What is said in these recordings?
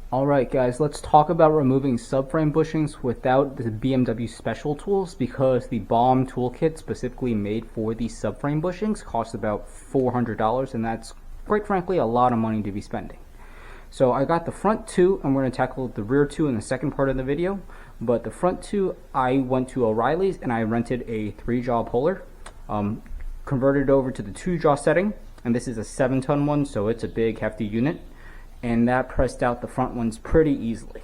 Alright guys, let's talk about removing subframe bushings without the BMW special tools, because the BOM toolkit specifically made for these subframe bushings costs about $400, and that's quite frankly a lot of money to be spending. So I got the front two, and we're going to tackle the rear two in the second part of the video. But the front two, I went to O'Reilly's and I rented a 3-jaw puller, converted it over to the 2-jaw setting, and this is a 7-ton one, so it's a big hefty unit. And that pressed out the front ones pretty easily.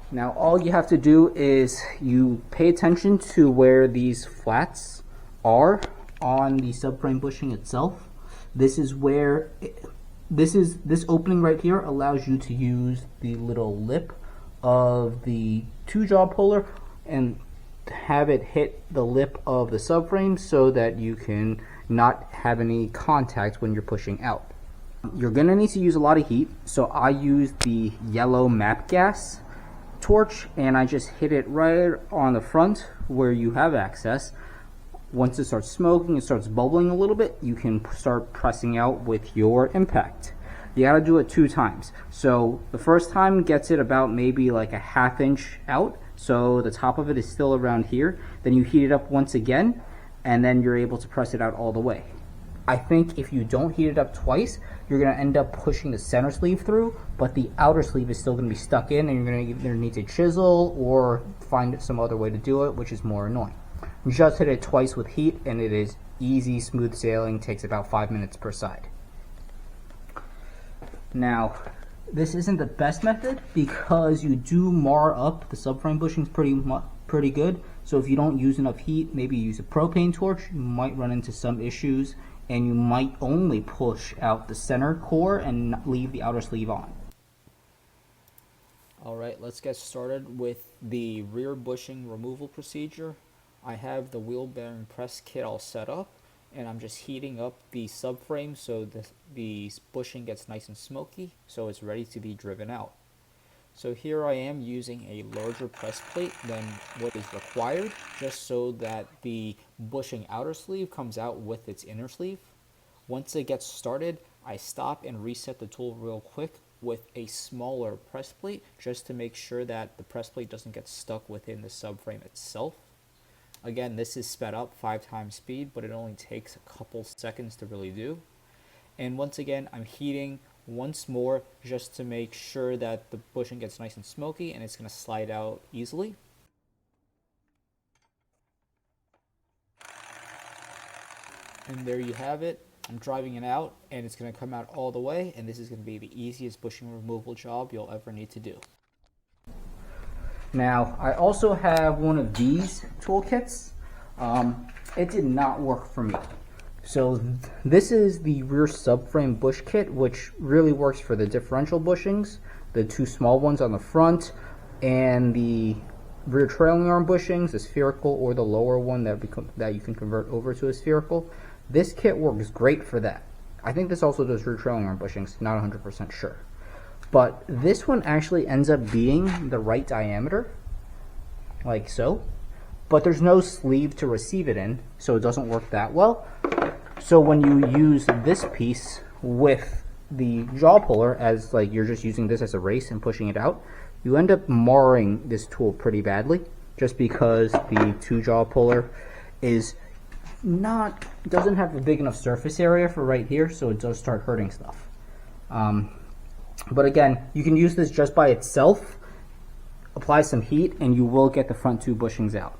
Now all you have to do is you pay attention to where these flats are on the subframe bushing itself. This is where this opening right here allows you to use the little lip of the 2-jaw puller and have it hit the lip of the subframe so that you can not have any contact when you're pushing out. You're going to need to use a lot of heat, so I use the yellow map gas torch and I just hit it right on the front where you have access. Once it starts smoking, it starts bubbling a little bit, you can start pressing out with your impact. You got to do it 2 times. So the first time gets it about maybe like a 1/2 inch out, so the top of it is still around here. Then you heat it up once again, and then you're able to press it out all the way. I think if you don't heat it up twice, you're going to end up pushing the center sleeve through, but the outer sleeve is still going to be stuck in, and you're going to either need to chisel or find some other way to do it, which is more annoying. You just hit it twice with heat, and it is easy, smooth sailing. Takes about 5 minutes per side. Now, this isn't the best method because you do mar up the subframe bushings pretty good. So if you don't use enough heat, maybe use a propane torch, you might run into some issues, and you might only push out the center core and leave the outer sleeve on. Alright, let's get started with the rear bushing removal procedure. I have the wheel bearing press kit all set up, and I'm just heating up the subframe so the bushing gets nice and smoky, so it's ready to be driven out. So here I am using a larger press plate than what is required, just so that the bushing outer sleeve comes out with its inner sleeve. Once it gets started, I stop and reset the tool real quick with a smaller press plate, just to make sure that the press plate doesn't get stuck within the subframe itself. Again, this is sped up 5 times speed, but it only takes a couple seconds to really do. And once again, I'm heating once more just to make sure that the bushing gets nice and smoky and it's going to slide out easily. And there you have it. I'm driving it out and it's going to come out all the way, and this is going to be the easiest bushing removal job you'll ever need to do. Now, I also have one of these toolkits. It did not work for me. So this is the rear subframe bush kit, which really works for the differential bushings, the 2 small ones on the front, and the rear trailing arm bushings, the spherical or the lower one that you can convert over to a spherical. This kit works great for that. I think this also does rear trailing arm bushings, not 100% sure. But this one actually ends up being the right diameter, like so. But there's no sleeve to receive it in, so it doesn't work that well. So when you use this piece with the jaw puller, as like you're just using this as a race and pushing it out, you end up marring this tool pretty badly, just because the 2-jaw puller doesn't have a big enough surface area for right here, so it does start hurting stuff. But again, you can use this just by itself, apply some heat, and you will get the front 2 bushings out.